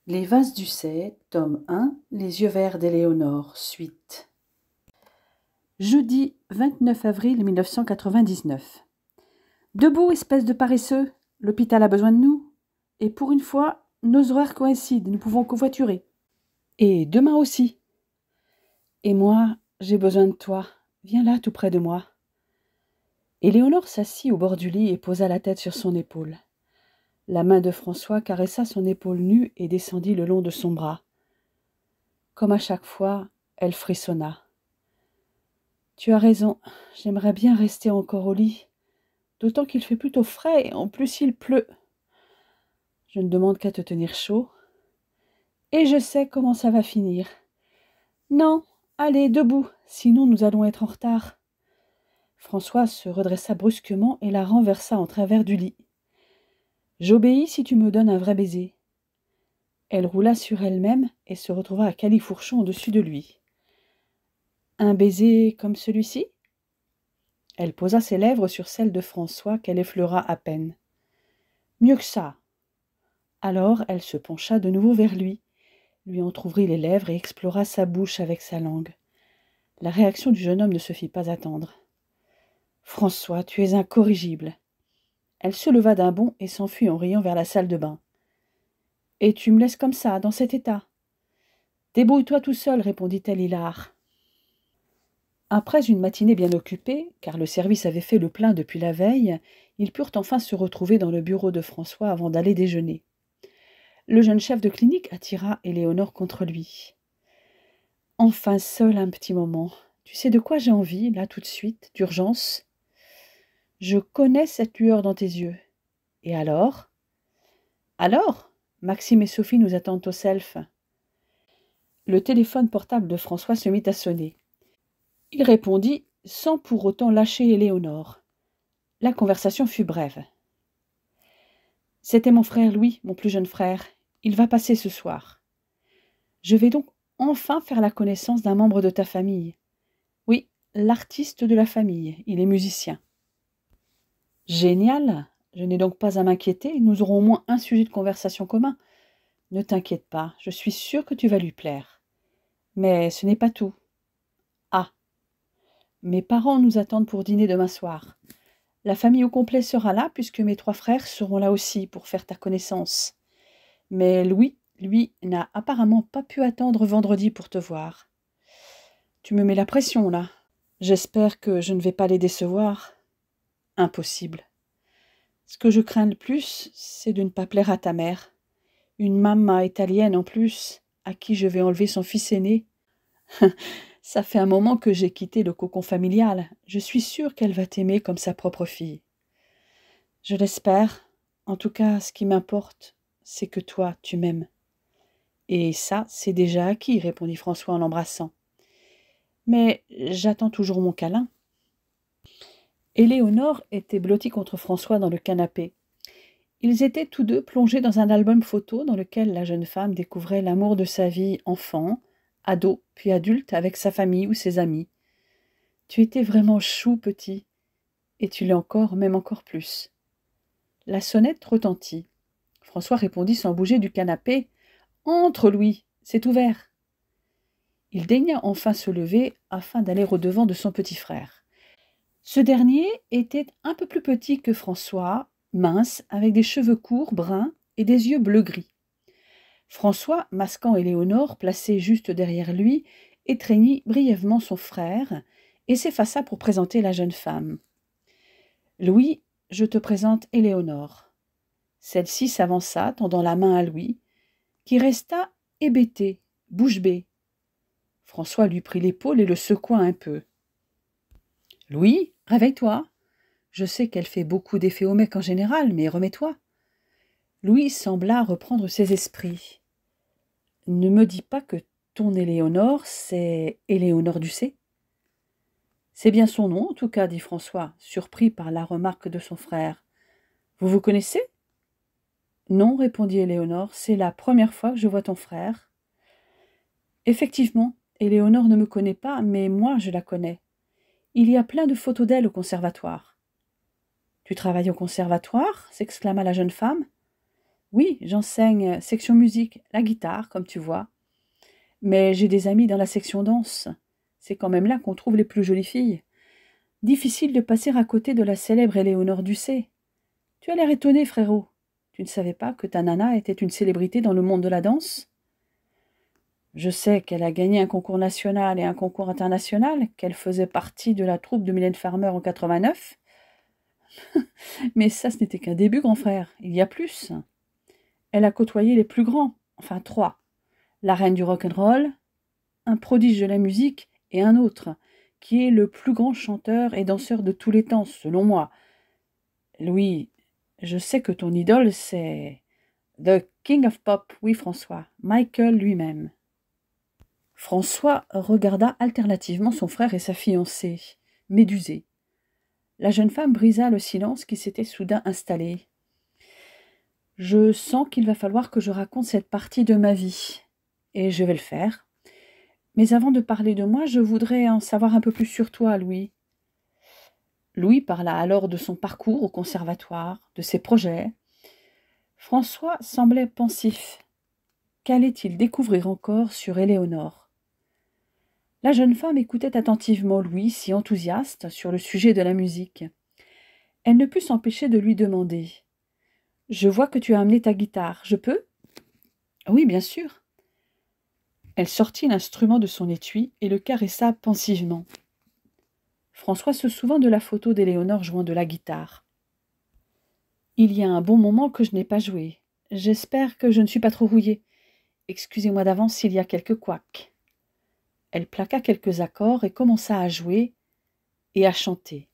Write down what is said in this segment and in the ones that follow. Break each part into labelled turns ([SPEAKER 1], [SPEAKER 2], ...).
[SPEAKER 1] Les Vases d'Ussé, tome 1, Les yeux verts d'Éléonore, suite. Jeudi 29 avril 1999. Debout, espèce de paresseux, l'hôpital a besoin de nous. Et pour une fois, nos horaires coïncident, nous pouvons covoiturer. Et demain aussi. Et moi, j'ai besoin de toi. Viens là, tout près de moi. Éléonore s'assit au bord du lit et posa la tête sur son épaule. La main de François caressa son épaule nue et descendit le long de son bras. Comme à chaque fois, elle frissonna. « Tu as raison, j'aimerais bien rester encore au lit, d'autant qu'il fait plutôt frais et en plus il pleut. Je ne demande qu'à te tenir chaud. Et je sais comment ça va finir. Non, allez, debout, sinon nous allons être en retard. » François se redressa brusquement et la renversa en travers du lit. « J'obéis si tu me donnes un vrai baiser. » Elle roula sur elle-même et se retrouva à califourchon au-dessus de lui. « Un baiser comme celui-ci » Elle posa ses lèvres sur celles de François qu'elle effleura à peine. « Mieux que ça !» Alors elle se pencha de nouveau vers lui entr'ouvrit les lèvres et explora sa bouche avec sa langue. La réaction du jeune homme ne se fit pas attendre. « François, tu es incorrigible !» Elle se leva d'un bond et s'enfuit en riant vers la salle de bain. « Et tu me laisses comme ça, dans cet état ?»« Débrouille-toi tout seul, répondit-elle hilar. Après une matinée bien occupée, car le service avait fait le plein depuis la veille, ils purent enfin se retrouver dans le bureau de François avant d'aller déjeuner. Le jeune chef de clinique attira Éléonore contre lui. « Enfin seul un petit moment. Tu sais de quoi j'ai envie, là, tout de suite, d'urgence ? Je connais cette lueur dans tes yeux. Et alors ? Alors ? Maxime et Sophie nous attendent au self. » Le téléphone portable de François se mit à sonner. Il répondit sans pour autant lâcher Éléonore. La conversation fut brève. « C'était mon frère Louis, mon plus jeune frère. Il va passer ce soir. Je vais donc enfin faire la connaissance d'un membre de ta famille. Oui, l'artiste de la famille, il est musicien. » « Génial, je n'ai donc pas à m'inquiéter, nous aurons au moins un sujet de conversation commun. Ne t'inquiète pas, je suis sûre que tu vas lui plaire. Mais ce n'est pas tout. Ah, mes parents nous attendent pour dîner demain soir. La famille au complet sera là puisque mes 3 frères seront là aussi pour faire ta connaissance. Mais Louis, lui, n'a apparemment pas pu attendre vendredi pour te voir. Tu me mets la pression, là. J'espère que je ne vais pas les décevoir. Impossible. Ce que je crains le plus, c'est de ne pas plaire à ta mère. Une mamma italienne en plus, à qui je vais enlever son fils aîné. Ça fait un moment que j'ai quitté le cocon familial. Je suis sûre qu'elle va t'aimer comme sa propre fille. Je l'espère. En tout cas, ce qui m'importe, c'est que toi, tu m'aimes. Et ça, c'est déjà acquis, répondit François en l'embrassant. Mais j'attends toujours mon câlin. Éléonore était blottie contre François dans le canapé. Ils étaient tous deux plongés dans un album photo dans lequel la jeune femme découvrait l'amour de sa vie enfant, ado, puis adulte avec sa famille ou ses amis. « Tu étais vraiment chou, petit, et tu l'es encore, même encore plus. » La sonnette retentit. François répondit sans bouger du canapé. « Entre, Louis, c'est ouvert. » Il daigna enfin se lever afin d'aller au-devant de son petit frère. Ce dernier était un peu plus petit que François, mince, avec des cheveux courts, bruns et des yeux bleu-gris. François, masquant Éléonore, placée juste derrière lui, étreignit brièvement son frère et s'effaça pour présenter la jeune femme. « Louis, je te présente Éléonore. » Celle-ci s'avança, tendant la main à Louis, qui resta hébété, bouche bée. François lui prit l'épaule et le secoua un peu. « Louis, réveille-toi. Je sais qu'elle fait beaucoup d'effet au mec en général, mais remets-toi. » Louis sembla reprendre ses esprits. « Ne me dis pas que ton Éléonore, c'est Éléonore Ducé. »« C'est bien son nom, en tout cas, dit François, surpris par la remarque de son frère. Vous vous connaissez ? » « Non, répondit Éléonore, c'est la première fois que je vois ton frère. »« Effectivement, Éléonore ne me connaît pas, mais moi je la connais. Il y a plein de photos d'elle au conservatoire. »« Tu travailles au conservatoire » s'exclama la jeune femme. Oui, j'enseigne section musique, la guitare, comme tu vois. Mais j'ai des amis dans la section danse. C'est quand même là qu'on trouve les plus jolies filles. Difficile de passer à côté de la célèbre Éléonore Ducé. Tu as l'air étonné, frérot. Tu ne savais pas que ta nana était une célébrité dans le monde de la danse? Je sais qu'elle a gagné un concours national et un concours international, qu'elle faisait partie de la troupe de Mylène Farmer en 89. Mais ça, ce n'était qu'un début, grand frère. Il y a plus. Elle a côtoyé les plus grands, enfin 3. La reine du rock'n'roll, un prodige de la musique et un autre, qui est le plus grand chanteur et danseur de tous les temps, selon moi. Louis, je sais que ton idole, c'est The King of Pop, oui François, Michael lui-même. François regarda alternativement son frère et sa fiancée, médusé. La jeune femme brisa le silence qui s'était soudain installé. Je sens qu'il va falloir que je raconte cette partie de ma vie, et je vais le faire. Mais avant de parler de moi, je voudrais en savoir un peu plus sur toi, Louis. Louis parla alors de son parcours au conservatoire, de ses projets. François semblait pensif. Qu'allait-il découvrir encore sur Éléonore? La jeune femme écoutait attentivement Louis, si enthousiaste sur le sujet de la musique. Elle ne put s'empêcher de lui demander. « Je vois que tu as amené ta guitare. Je peux ?»« Oui, bien sûr. » Elle sortit l'instrument de son étui et le caressa pensivement. François se souvint de la photo d'Éléonore jouant de la guitare. « Il y a un bon moment que je n'ai pas joué. J'espère que je ne suis pas trop rouillée. Excusez-moi d'avance s'il y a quelques couacs. » Elle plaqua quelques accords et commença à jouer et à chanter.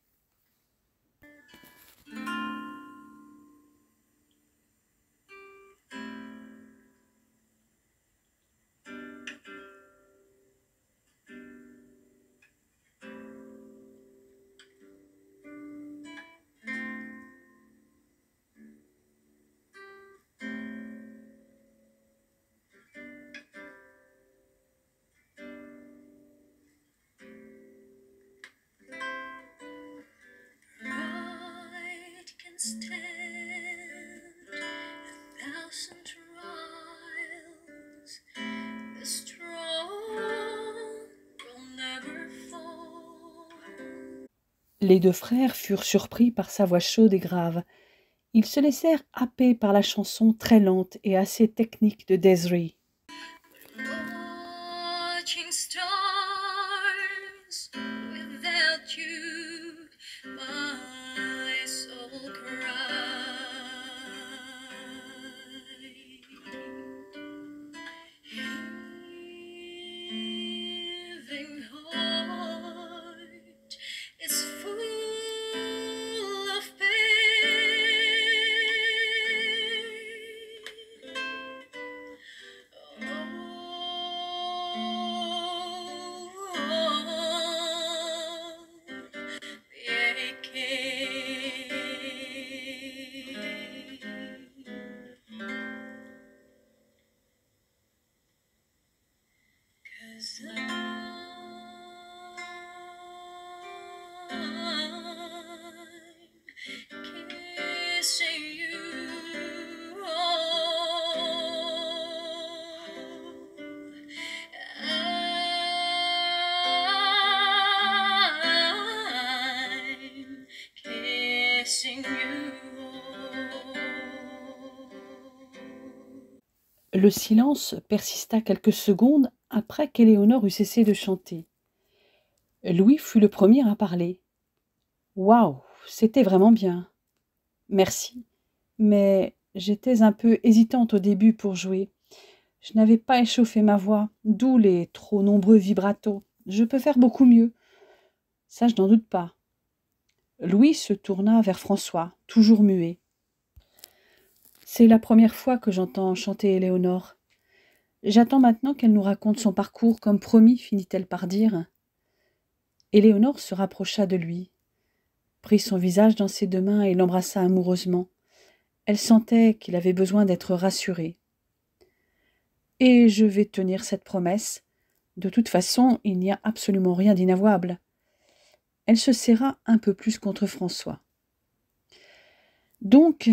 [SPEAKER 1] Stand 1,000 trials, the strong will never fall. Les deux frères furent surpris par sa voix chaude et grave. Ils se laissèrent happer par la chanson très lente et assez technique de Desiree. Watching stars without you, my soul cried. Heaving heart is full of pain. Kissing you, I'm kissing you. Le silence persista quelques secondes après qu'Éléonore eut cessé de chanter. Louis fut le premier à parler. « Waouh, c'était vraiment bien. Merci, mais j'étais un peu hésitante au début pour jouer. Je n'avais pas échauffé ma voix, d'où les trop nombreux vibratos. Je peux faire beaucoup mieux. Ça, je n'en doute pas. » Louis se tourna vers François, toujours muet. « C'est la première fois que j'entends chanter Éléonore. J'attends maintenant qu'elle nous raconte son parcours, comme promis, finit-elle par dire. » Éléonore se rapprocha de lui, prit son visage dans ses 2 mains et l'embrassa amoureusement. Elle sentait qu'il avait besoin d'être rassuré. « Et je vais tenir cette promesse. De toute façon, il n'y a absolument rien d'inavouable. » Elle se serra un peu plus contre François. « Donc,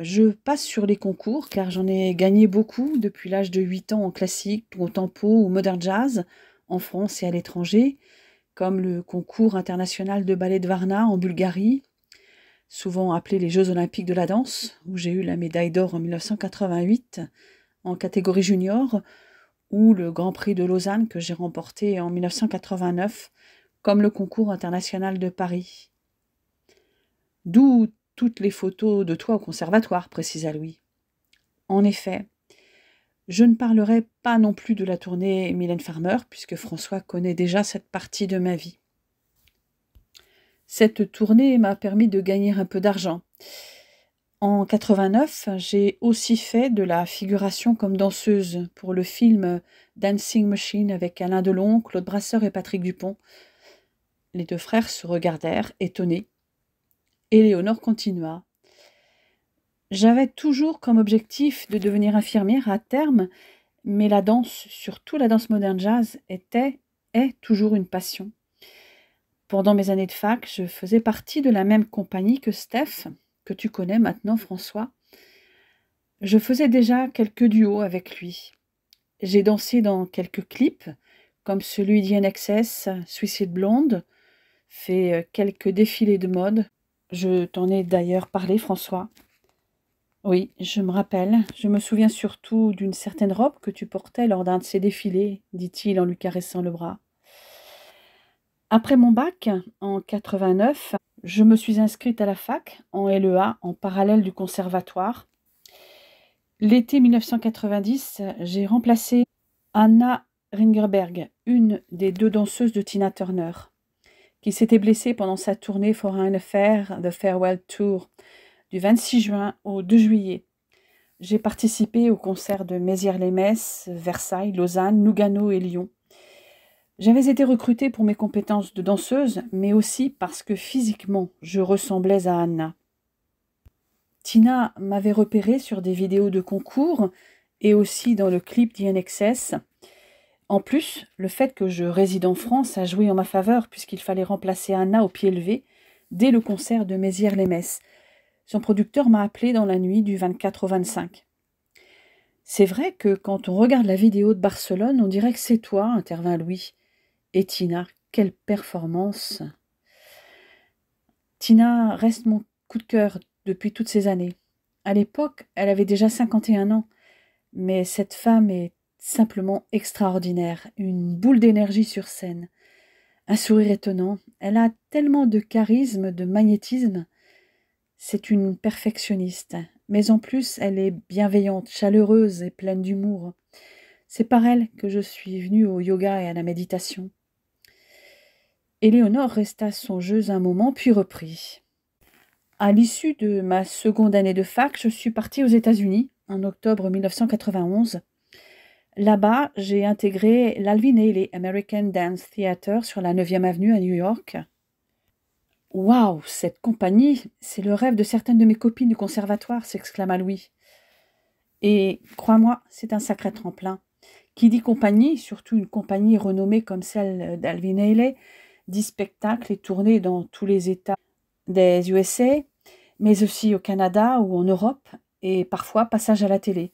[SPEAKER 1] Je passe sur les concours car j'en ai gagné beaucoup depuis l'âge de 8 ans en classique, contempo ou modern jazz, en France et à l'étranger, comme le concours international de ballet de Varna en Bulgarie, souvent appelé les Jeux olympiques de la danse, où j'ai eu la médaille d'or en 1988 en catégorie junior, ou le Grand Prix de Lausanne que j'ai remporté en 1989, comme le concours international de Paris. D'où toutes les photos de toi au conservatoire, précisa Louis. En effet, je ne parlerai pas non plus de la tournée Mylène Farmer, puisque François connaît déjà cette partie de ma vie. Cette tournée m'a permis de gagner un peu d'argent. En 89, j'ai aussi fait de la figuration comme danseuse pour le film Dancing Machine avec Alain Delon, Claude Brasseur et Patrick Dupont. Les deux frères se regardèrent, étonnés. Éléonore continua. J'avais toujours comme objectif de devenir infirmière à terme, mais la danse, surtout la danse moderne jazz, est toujours une passion. Pendant mes années de fac, je faisais partie de la même compagnie que Steph, que tu connais maintenant, François. Je faisais déjà quelques duos avec lui. J'ai dansé dans quelques clips, comme celui d'INXS, Suicide Blonde, fait quelques défilés de mode. Je t'en ai d'ailleurs parlé, François. Oui, je me rappelle. Je me souviens surtout d'une certaine robe que tu portais lors d'un de ces défilés, dit-il en lui caressant le bras. Après mon bac, en 89, je me suis inscrite à la fac, en LEA, en parallèle du conservatoire. L'été 1990, j'ai remplacé Anna Ringerberg, une des deux danseuses de Tina Turner, qui s'était blessée pendant sa tournée Foreign Affair, The Farewell Tour, du 26 juin au 2 juillet. J'ai participé aux concerts de Mézières-les-Messes, Versailles, Lausanne, Lugano et Lyon. J'avais été recrutée pour mes compétences de danseuse, mais aussi parce que physiquement, je ressemblais à Anna. Tina m'avait repérée sur des vidéos de concours et aussi dans le clip d'INXS. En plus, le fait que je réside en France a joué en ma faveur puisqu'il fallait remplacer Anna au pied levé dès le concert de Mézières-les-Messes. Son producteur m'a appelé dans la nuit du 24 au 25. C'est vrai que quand on regarde la vidéo de Barcelone, on dirait que c'est toi, intervint Louis. Et Tina, quelle performance! Tina reste mon coup de cœur depuis toutes ces années. À l'époque, elle avait déjà 51 ans, mais cette femme est simplement extraordinaire, une boule d'énergie sur scène, un sourire étonnant. Elle a tellement de charisme, de magnétisme. C'est une perfectionniste, mais en plus, elle est bienveillante, chaleureuse et pleine d'humour. C'est par elle que je suis venue au yoga et à la méditation. Éléonore resta songeuse un moment, puis reprit. À l'issue de ma seconde année de fac, je suis partie aux États-Unis en octobre 1991. Là-bas, j'ai intégré l'Alvin Ailey American Dance Theatre sur la 9e avenue à New York. Waouh, cette compagnie, c'est le rêve de certaines de mes copines du conservatoire, s'exclama Louis. Et crois-moi, c'est un sacré tremplin. Qui dit compagnie, surtout une compagnie renommée comme celle d'Alvin Ailey, dit spectacles et tournées dans tous les États des USA, mais aussi au Canada ou en Europe, et parfois passage à la télé.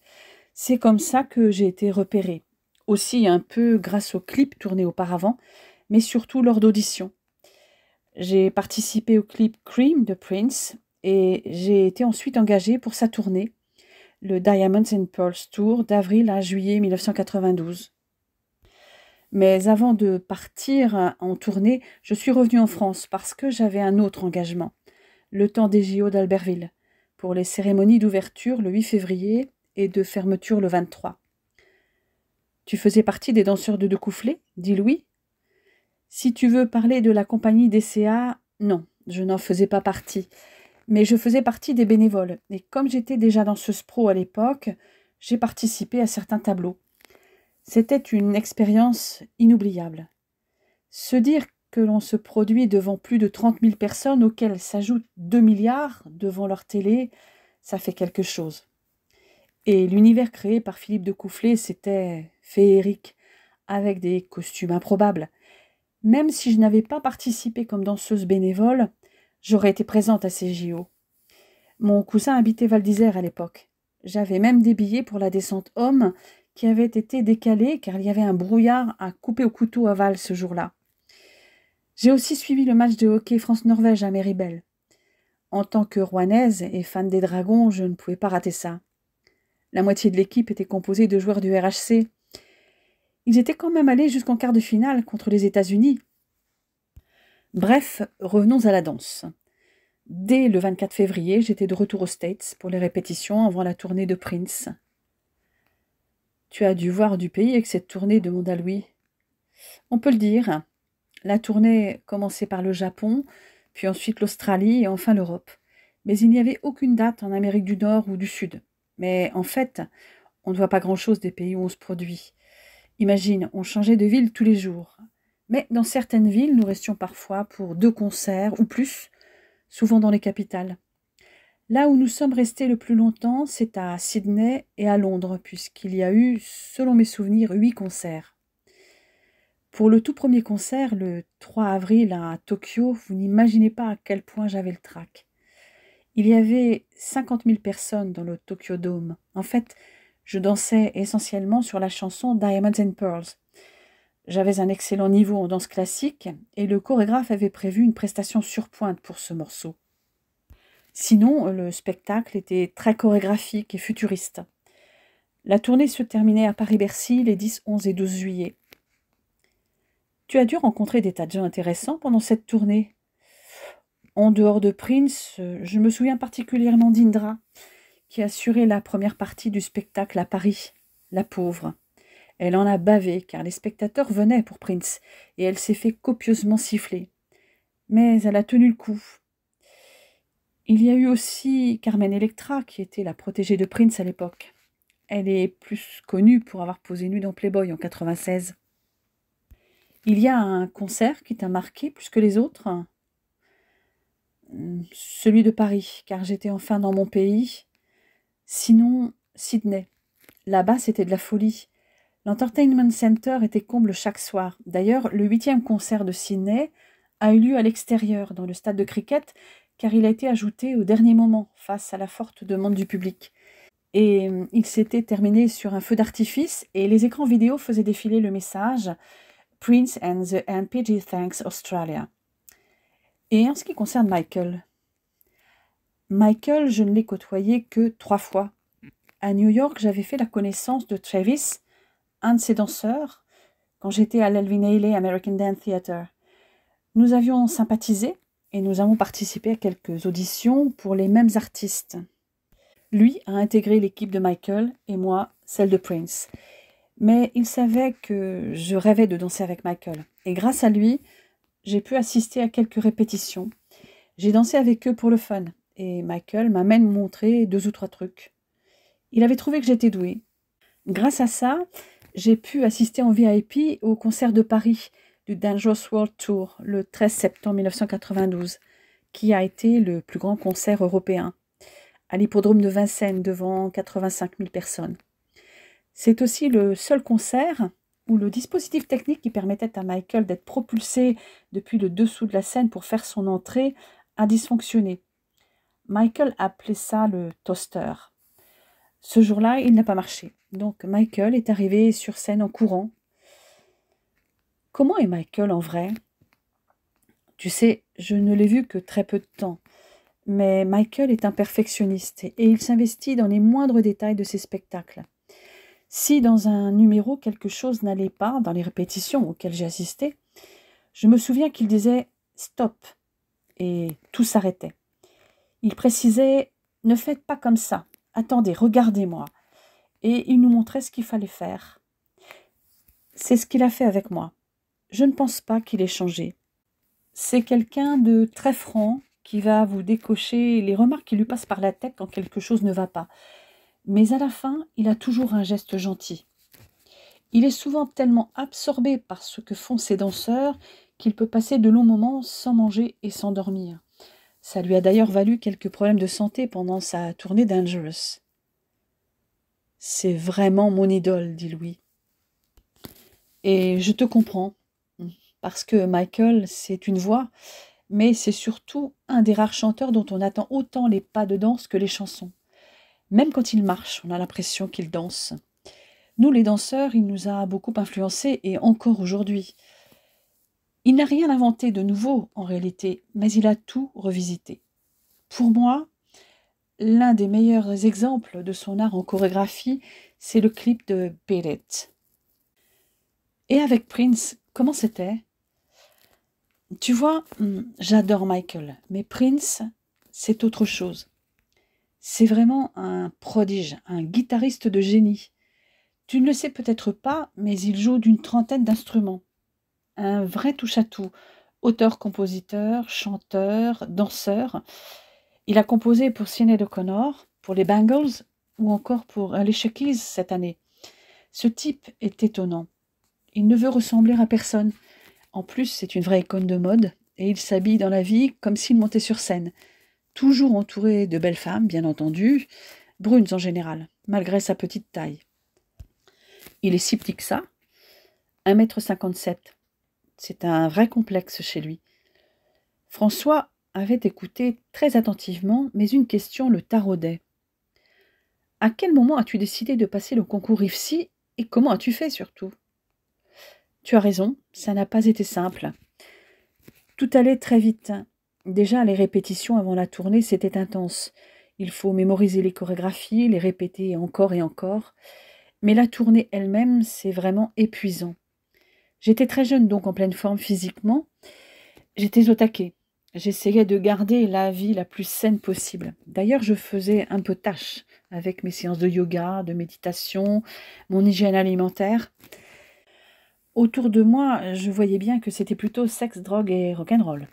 [SPEAKER 1] C'est comme ça que j'ai été repérée. Aussi un peu grâce aux clips tournés auparavant, mais surtout lors d'auditions. J'ai participé au clip Cream de Prince et j'ai été ensuite engagée pour sa tournée, le Diamonds and Pearls Tour d'avril à juillet 1992. Mais avant de partir en tournée, je suis revenue en France parce que j'avais un autre engagement, le temps des JO d'Albertville, pour les cérémonies d'ouverture le 8 février et de fermeture le 23. Tu faisais partie des danseurs de Decoufflé, dit Louis. Si tu veux parler de la compagnie DCA, non, je n'en faisais pas partie. Mais je faisais partie des bénévoles, et comme j'étais déjà danseuse pro à l'époque, j'ai participé à certains tableaux. C'était une expérience inoubliable. Se dire que l'on se produit devant plus de 30 000 personnes auxquelles s'ajoutent 2 milliards devant leur télé, ça fait quelque chose. Et l'univers créé par Philippe Decoufflé, c'était féerique, avec des costumes improbables. Même si je n'avais pas participé comme danseuse bénévole, j'aurais été présente à ces JO. Mon cousin habitait Val d'Isère à l'époque. J'avais même des billets pour la descente homme qui avaient été décalés car il y avait un brouillard à couper au couteau à Val ce jour-là. J'ai aussi suivi le match de hockey France-Norvège à Méribel. En tant que rouennaise et fan des Dragons, je ne pouvais pas rater ça. La moitié de l'équipe était composée de joueurs du RHC. Ils étaient quand même allés jusqu'en quart de finale contre les États-Unis. Bref, revenons à la danse. Dès le 24 février, j'étais de retour aux States pour les répétitions avant la tournée de Prince. Tu as dû voir du pays avec cette tournée, demanda Louis. On peut le dire. La tournée commençait par le Japon, puis ensuite l'Australie et enfin l'Europe. Mais il n'y avait aucune date en Amérique du Nord ou du Sud. Mais en fait, on ne voit pas grand-chose des pays où on se produit. Imagine, on changeait de ville tous les jours. Mais dans certaines villes, nous restions parfois pour 2 concerts ou plus, souvent dans les capitales. Là où nous sommes restés le plus longtemps, c'est à Sydney et à Londres, puisqu'il y a eu, selon mes souvenirs, 8 concerts. Pour le tout premier concert, le 3 avril à Tokyo, vous n'imaginez pas à quel point j'avais le trac. Il y avait 50 000 personnes dans le Tokyo Dome. En fait, je dansais essentiellement sur la chanson Diamonds and Pearls. J'avais un excellent niveau en danse classique et le chorégraphe avait prévu une prestation sur pointe pour ce morceau. Sinon, le spectacle était très chorégraphique et futuriste. La tournée se terminait à Paris-Bercy les 10, 11 et 12 juillet. Tu as dû rencontrer des tas de gens intéressants pendant cette tournée. En dehors de Prince, je me souviens particulièrement d'Indra, qui assurait la première partie du spectacle à Paris. La pauvre. Elle en a bavé, car les spectateurs venaient pour Prince, et elle s'est fait copieusement siffler. Mais elle a tenu le coup. Il y a eu aussi Carmen Electra, qui était la protégée de Prince à l'époque. Elle est plus connue pour avoir posé nue dans Playboy en 96. Il y a un concert qui t'a marqué plus que les autres? Celui de Paris, car j'étais enfin dans mon pays. Sinon, Sydney. Là-bas, c'était de la folie. L'Entertainment Center était comble chaque soir. D'ailleurs, le 8e concert de Sydney a eu lieu à l'extérieur, dans le stade de cricket, car il a été ajouté au dernier moment, face à la forte demande du public. Et il s'était terminé sur un feu d'artifice, et les écrans vidéo faisaient défiler le message « Prince and the NPG thanks Australia ». Et en ce qui concerne Michael, je ne l'ai côtoyé que 3 fois. À New York, j'avais fait la connaissance de Travis, un de ses danseurs, quand j'étais à l'Elvin Ailey American Dance Theatre. Nous avions sympathisé et nous avons participé à quelques auditions pour les mêmes artistes. Lui a intégré l'équipe de Michael et moi, celle de Prince. Mais il savait que je rêvais de danser avec Michael. Et grâce à lui, j'ai pu assister à quelques répétitions. J'ai dansé avec eux pour le fun. Et Michael m'a même montré 2 ou 3 trucs. Il avait trouvé que j'étais douée. Grâce à ça, j'ai pu assister en VIP au concert de Paris du Dangerous World Tour le 13 septembre 1992, qui a été le plus grand concert européen, à l'hippodrome de Vincennes devant 85 000 personnes. C'est aussi le seul concert où le dispositif technique qui permettait à Michael d'être propulsé depuis le dessous de la scène pour faire son entrée a dysfonctionné. Michael appelait ça le toaster. Ce jour-là, il n'a pas marché. Donc Michael est arrivé sur scène en courant. Comment est Michael en vrai? Tu sais, je ne l'ai vu que très peu de temps. Mais Michael est un perfectionniste et il s'investit dans les moindres détails de ses spectacles. Si dans un numéro quelque chose n'allait pas, dans les répétitions auxquelles j'ai assisté, je me souviens qu'il disait « stop » et tout s'arrêtait. Il précisait « ne faites pas comme ça, attendez, regardez-moi ». Et il nous montrait ce qu'il fallait faire. C'est ce qu'il a fait avec moi. Je ne pense pas qu'il ait changé. C'est quelqu'un de très franc qui va vous décocher les remarques qui lui passent par la tête quand quelque chose ne va pas. Mais à la fin, il a toujours un geste gentil. Il est souvent tellement absorbé par ce que font ses danseurs qu'il peut passer de longs moments sans manger et sans dormir. Ça lui a d'ailleurs valu quelques problèmes de santé pendant sa tournée Dangerous. C'est vraiment mon idole, dit Louis. Et je te comprends, parce que Michael, c'est une voix, mais c'est surtout un des rares chanteurs dont on attend autant les pas de danse que les chansons. Même quand il marche, on a l'impression qu'il danse. Nous, les danseurs, il nous a beaucoup influencés, et encore aujourd'hui. Il n'a rien inventé de nouveau, en réalité, mais il a tout revisité. Pour moi, l'un des meilleurs exemples de son art en chorégraphie, c'est le clip de Beat It. Et avec Prince, comment c'était? Tu vois, j'adore Michael, mais Prince, c'est autre chose. C'est vraiment un prodige, un guitariste de génie. Tu ne le sais peut-être pas, mais il joue d'une trentaine d'instruments. Un vrai touche-à-tout. Auteur-compositeur, chanteur, danseur. Il a composé pour Sinéad O'Connor, pour les Bangles ou encore pour Alicia Keys cette année. Ce type est étonnant. Il ne veut ressembler à personne. En plus, c'est une vraie icône de mode et il s'habille dans la vie comme s'il montait sur scène. Toujours entouré de belles femmes, bien entendu, brunes en général, malgré sa petite taille. Il est si petit que ça, 1,57 m. C'est un vrai complexe chez lui. François avait écouté très attentivement, mais une question le taraudait. « À quel moment as-tu décidé de passer le concours IFSI et comment as-tu fait surtout ?» Tu as raison, ça n'a pas été simple. Tout allait très vite. Déjà, les répétitions avant la tournée, c'était intense. Il faut mémoriser les chorégraphies, les répéter encore et encore. Mais la tournée elle-même, c'est vraiment épuisant. J'étais très jeune, donc en pleine forme physiquement. J'étais au taquet. J'essayais de garder la vie la plus saine possible. D'ailleurs, je faisais un peu tâche avec mes séances de yoga, de méditation, mon hygiène alimentaire. Autour de moi, je voyais bien que c'était plutôt sexe, drogue et rock'n'roll.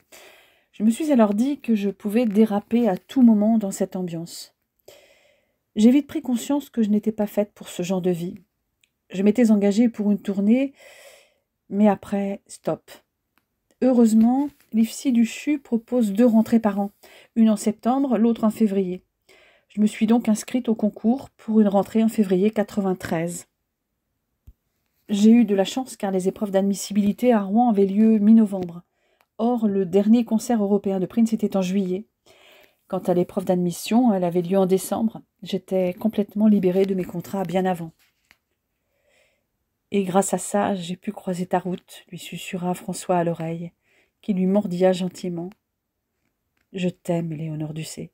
[SPEAKER 1] Je me suis alors dit que je pouvais déraper à tout moment dans cette ambiance. J'ai vite pris conscience que je n'étais pas faite pour ce genre de vie. Je m'étais engagée pour une tournée, mais après, stop. Heureusement, l'IFSI du CHU propose 2 rentrées par an, une en septembre, l'autre en février. Je me suis donc inscrite au concours pour une rentrée en février 93. J'ai eu de la chance car les épreuves d'admissibilité à Rouen avaient lieu mi-novembre. Or, le dernier concert européen de Prince était en juillet. Quant à l'épreuve d'admission, elle avait lieu en décembre. J'étais complètement libérée de mes contrats bien avant. Et grâce à ça, j'ai pu croiser ta route, lui susurra François à l'oreille, qui lui mordilla gentiment. Je t'aime, Éléonore Ducé.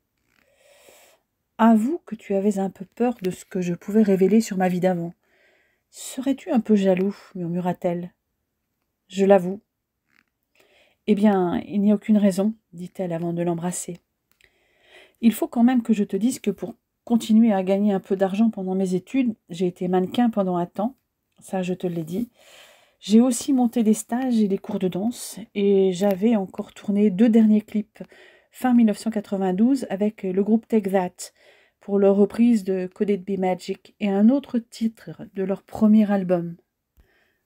[SPEAKER 1] Avoue que tu avais un peu peur de ce que je pouvais révéler sur ma vie d'avant. Serais-tu un peu jaloux, murmura-t-elle. Je l'avoue. Eh bien, il n'y a aucune raison, dit-elle avant de l'embrasser. Il faut quand même que je te dise que pour continuer à gagner un peu d'argent pendant mes études, j'ai été mannequin pendant un temps, ça je te l'ai dit. J'ai aussi monté des stages et des cours de danse, et j'avais encore tourné 2 derniers clips fin 1992 avec le groupe Take That pour leur reprise de Could It Be Magic et un autre titre de leur premier album,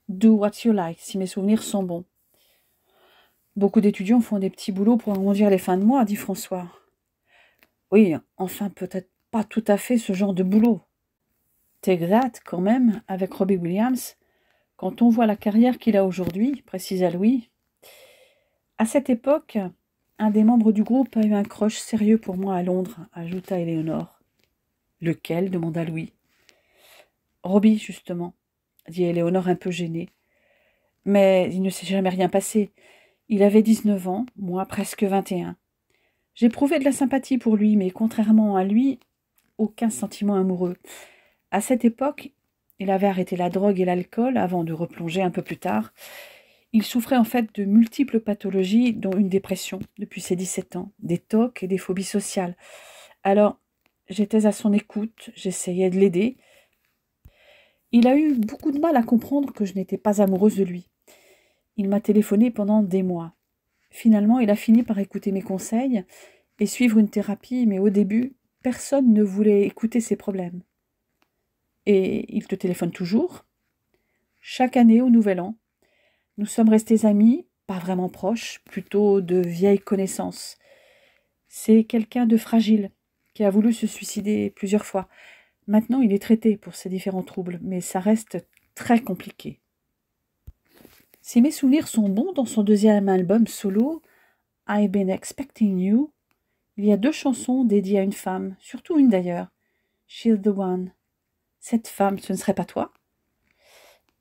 [SPEAKER 1] Do What You Like, si mes souvenirs sont bons. Beaucoup d'étudiants font des petits boulots pour arrondir les fins de mois, dit François. Oui, enfin peut-être pas tout à fait ce genre de boulot. Take That, quand même, avec Robbie Williams, quand on voit la carrière qu'il a aujourd'hui, précisa Louis. À cette époque, un des membres du groupe a eu un crush sérieux pour moi à Londres, ajouta Éléonore. Lequel demanda Louis. Robbie, justement, dit Éléonore un peu gênée. Mais il ne s'est jamais rien passé. Il avait 19 ans, moi presque 21. J'éprouvais de la sympathie pour lui, mais contrairement à lui, aucun sentiment amoureux. À cette époque, il avait arrêté la drogue et l'alcool avant de replonger un peu plus tard. Il souffrait en fait de multiples pathologies, dont une dépression depuis ses 17 ans, des TOC et des phobies sociales. Alors, j'étais à son écoute, j'essayais de l'aider. Il a eu beaucoup de mal à comprendre que je n'étais pas amoureuse de lui. Il m'a téléphoné pendant des mois. Finalement, il a fini par écouter mes conseils et suivre une thérapie, mais au début, personne ne voulait écouter ses problèmes. Et il te téléphone toujours? Chaque année au Nouvel An. Nous sommes restés amis, pas vraiment proches, plutôt de vieilles connaissances. C'est quelqu'un de fragile, qui a voulu se suicider plusieurs fois. Maintenant, il est traité pour ses différents troubles, mais ça reste très compliqué. Si mes souvenirs sont bons, dans son 2e album solo, I've been expecting you. Il y a 2 chansons dédiées à une femme, surtout une d'ailleurs. She's the one. Cette femme, ce ne serait pas toi?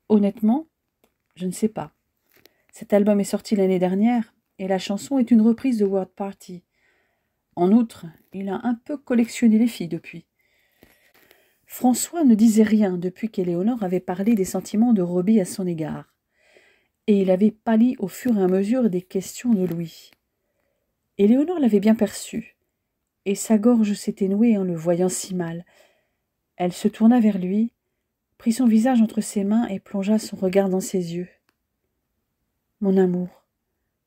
[SPEAKER 1] Honnêtement, je ne sais pas. Cet album est sorti l'année dernière et la chanson est une reprise de World Party. En outre, il a un peu collectionné les filles depuis. François ne disait rien depuis qu'Éléonore avait parlé des sentiments de Robbie à son égard. Et il avait pâli au fur et à mesure des questions de Louis. Éléonore l'avait bien perçu, et sa gorge s'était nouée en le voyant si mal. Elle se tourna vers lui, prit son visage entre ses mains et plongea son regard dans ses yeux. « Mon amour,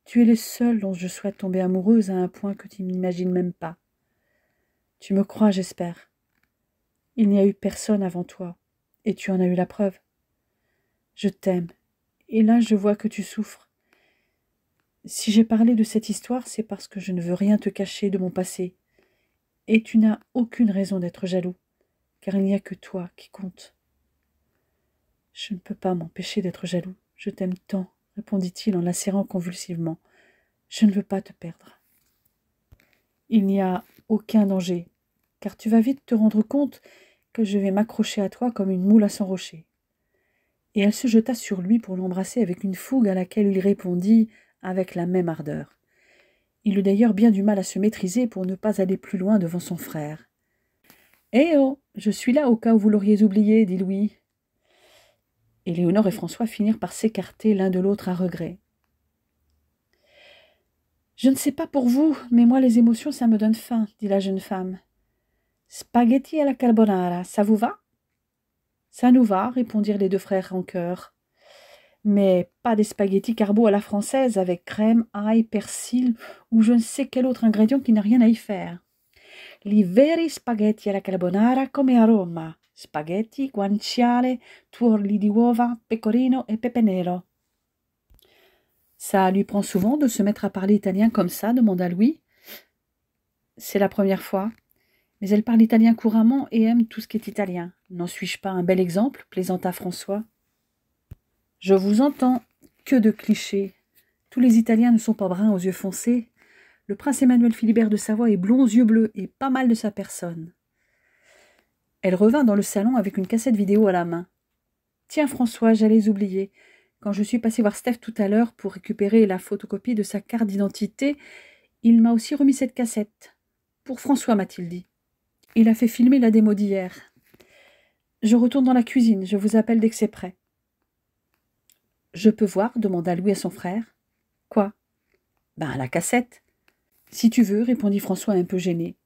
[SPEAKER 1] tu es le seul dont je souhaite tomber amoureuse à un point que tu n'imagines même pas. Tu me crois, j'espère. Il n'y a eu personne avant toi, et tu en as eu la preuve. Je t'aime, et là je vois que tu souffres. Si j'ai parlé de cette histoire, c'est parce que je ne veux rien te cacher de mon passé, et tu n'as aucune raison d'être jaloux, car il n'y a que toi qui compte. » « Je ne peux pas m'empêcher d'être jaloux. Je t'aime tant, » répondit-il en la serrant convulsivement. « Je ne veux pas te perdre. » « Il n'y a aucun danger, car tu vas vite te rendre compte que je vais m'accrocher à toi comme une moule à son rocher. » Et elle se jeta sur lui pour l'embrasser avec une fougue à laquelle il répondit avec la même ardeur. Il eut d'ailleurs bien du mal à se maîtriser pour ne pas aller plus loin devant son frère. « Eh oh, je suis là au cas où vous l'auriez oublié, » dit Louis. Éléonore et François finirent par s'écarter l'un de l'autre à regret. « Je ne sais pas pour vous, mais moi les émotions, ça me donne faim, » dit la jeune femme. « Spaghetti à la carbonara, ça vous va ?»« Ça nous va, » répondirent les 2 frères en chœur. « Mais pas des spaghettis carbo à la française avec crème, ail, persil ou je ne sais quel autre ingrédient qui n'a rien à y faire. Li veri spaghetti alla carbonara come a Roma. Spaghetti, guanciale, tuorli di uova, pecorino et pepe nero. » « Ça lui prend souvent de se mettre à parler italien comme ça ?» demanda Louis. « C'est la première fois. Mais elle parle italien couramment et aime tout ce qui est italien. N'en suis-je pas un bel exemple ?» plaisanta François. « Je vous entends. Que de clichés. Tous les Italiens ne sont pas bruns aux yeux foncés. Le prince Emmanuel Philibert de Savoie est blond aux yeux bleus et pas mal de sa personne. » Elle revint dans le salon avec une cassette vidéo à la main. « Tiens François, j'allais oublier. Quand je suis passée voir Steph tout à l'heure pour récupérer la photocopie de sa carte d'identité, il m'a aussi remis cette cassette. Pour François, m'a-t-il dit. Il a fait filmer la démo d'hier. Je retourne dans la cuisine, je vous appelle dès que c'est prêt. »« Je peux voir ?» demanda Louis à son frère. « Quoi ?»« Ben, la cassette. »« Si tu veux, » répondit François un peu gêné.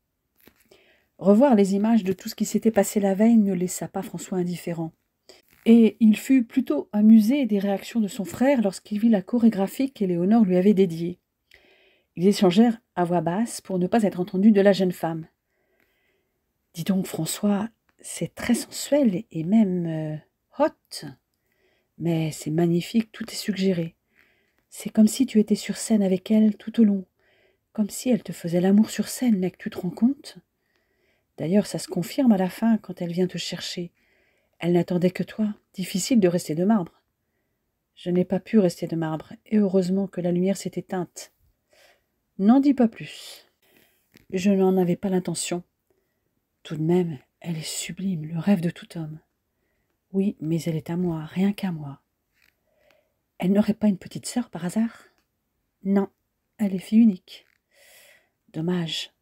[SPEAKER 1] Revoir les images de tout ce qui s'était passé la veille ne laissa pas François indifférent. Et il fut plutôt amusé des réactions de son frère lorsqu'il vit la chorégraphie qu'Éléonore lui avait dédiée. Ils échangèrent à voix basse pour ne pas être entendus de la jeune femme. « Dis donc, François, c'est très sensuel et même hot. Mais c'est magnifique, tout est suggéré. C'est comme si tu étais sur scène avec elle tout au long. Comme si elle te faisait l'amour sur scène, mec, tu te rends compte? D'ailleurs, ça se confirme à la fin quand elle vient te chercher. Elle n'attendait que toi. Difficile de rester de marbre. » « Je n'ai pas pu rester de marbre, et heureusement que la lumière s'est éteinte. »« N'en dis pas plus. »« Je n'en avais pas l'intention. Tout de même, elle est sublime, le rêve de tout homme. »« Oui, mais elle est à moi, rien qu'à moi. »« Elle n'aurait pas une petite sœur par hasard ? » ?»« Non, elle est fille unique. »« Dommage. »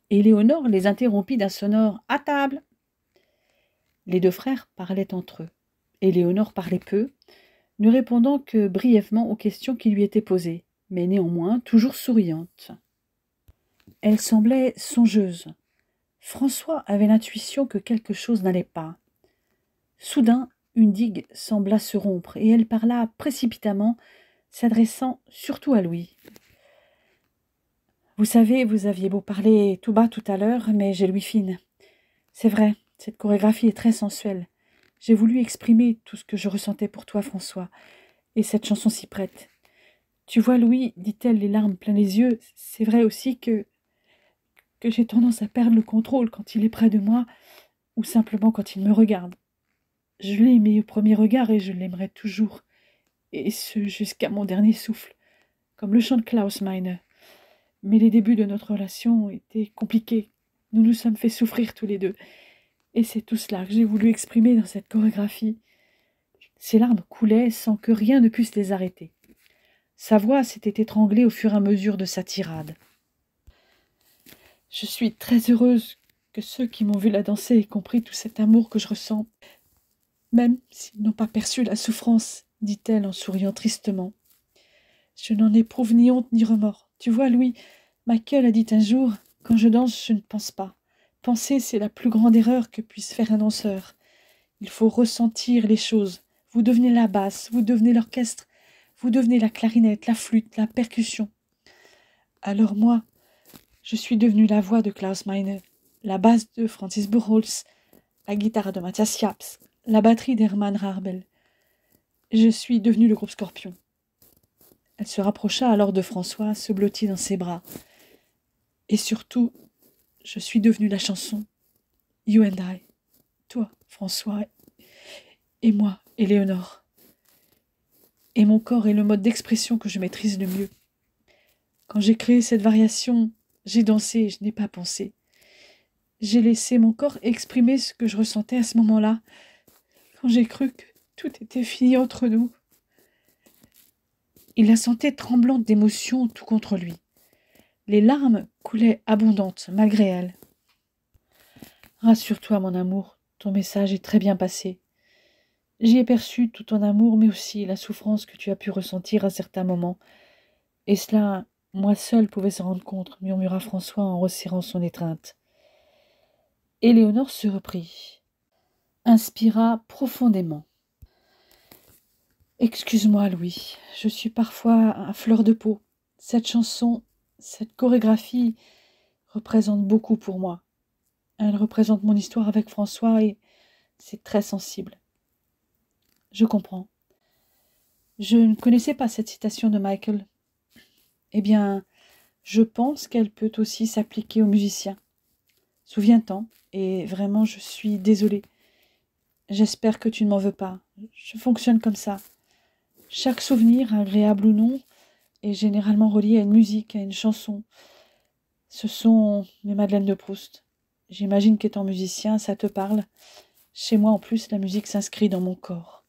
[SPEAKER 1] Éléonore les interrompit d'un sonore « À table !» Les 2 frères parlaient entre eux. Éléonore parlait peu, ne répondant que brièvement aux questions qui lui étaient posées, mais néanmoins toujours souriante. Elle semblait songeuse. François avait l'intuition que quelque chose n'allait pas. Soudain, une digue sembla se rompre, et elle parla précipitamment, s'adressant surtout à Louis. « Vous savez, vous aviez beau parler tout bas tout à l'heure, mais j'ai l'ouïe fine. C'est vrai, cette chorégraphie est très sensuelle. J'ai voulu exprimer tout ce que je ressentais pour toi, François, et cette chanson s'y prête. Tu vois, Louis, dit-elle, les larmes plein les yeux, c'est vrai aussi que j'ai tendance à perdre le contrôle quand il est près de moi, ou simplement quand il me regarde. Je l'ai aimé au premier regard et je l'aimerai toujours, et ce jusqu'à mon dernier souffle. comme le chant de Klaus Meine. Mais les débuts de notre relation étaient compliqués. Nous nous sommes fait souffrir tous les deux. Et c'est tout cela que j'ai voulu exprimer dans cette chorégraphie. Ses larmes coulaient sans que rien ne puisse les arrêter. Sa voix s'était étranglée au fur et à mesure de sa tirade. Je suis très heureuse que ceux qui m'ont vu la danser aient compris tout cet amour que je ressens, même s'ils n'ont pas perçu la souffrance, dit-elle en souriant tristement. Je n'en éprouve ni honte ni remords. Tu vois, Louis, Michael a dit un jour, quand je danse, je ne pense pas. Penser, c'est la plus grande erreur que puisse faire un danseur. Il faut ressentir les choses. Vous devenez la basse, vous devenez l'orchestre, vous devenez la clarinette, la flûte, la percussion. Alors moi, je suis devenue la voix de Klaus Meine, la basse de Francis Buchholz, la guitare de Matthias Japs, la batterie d'Hermann Rarbel. Je suis devenue le groupe Scorpion. Elle se rapprocha alors de François, se blottit dans ses bras. Et surtout, je suis devenue la chanson You and I. Toi, François, et moi, Éléonore. Et mon corps est le mode d'expression que je maîtrise le mieux. Quand j'ai créé cette variation, j'ai dansé et je n'ai pas pensé. J'ai laissé mon corps exprimer ce que je ressentais à ce moment-là, quand j'ai cru que tout était fini entre nous. Il la sentait tremblante d'émotion tout contre lui. Les larmes coulaient abondantes malgré elle. Rassure-toi, mon amour, ton message est très bien passé. J'y ai perçu tout ton amour, mais aussi la souffrance que tu as pu ressentir à certains moments. Et cela, moi seule pouvais s'en rendre compte, murmura François en resserrant son étreinte. Éléonore se reprit, inspira profondément. Excuse-moi, Louis, je suis parfois à fleur de peau. Cette chanson, cette chorégraphie représente beaucoup pour moi. Elle représente mon histoire avec François et c'est très sensible. Je comprends. Je ne connaissais pas cette citation de Michael. Eh bien, je pense qu'elle peut aussi s'appliquer aux musiciens. Souviens-t'en, et vraiment, je suis désolée. J'espère que tu ne m'en veux pas. Je fonctionne comme ça. Chaque souvenir, agréable ou non, est généralement relié à une musique, à une chanson. Ce sont mes Madeleines de Proust. J'imagine qu'étant musicien, ça te parle. Chez moi, en plus, la musique s'inscrit dans mon corps.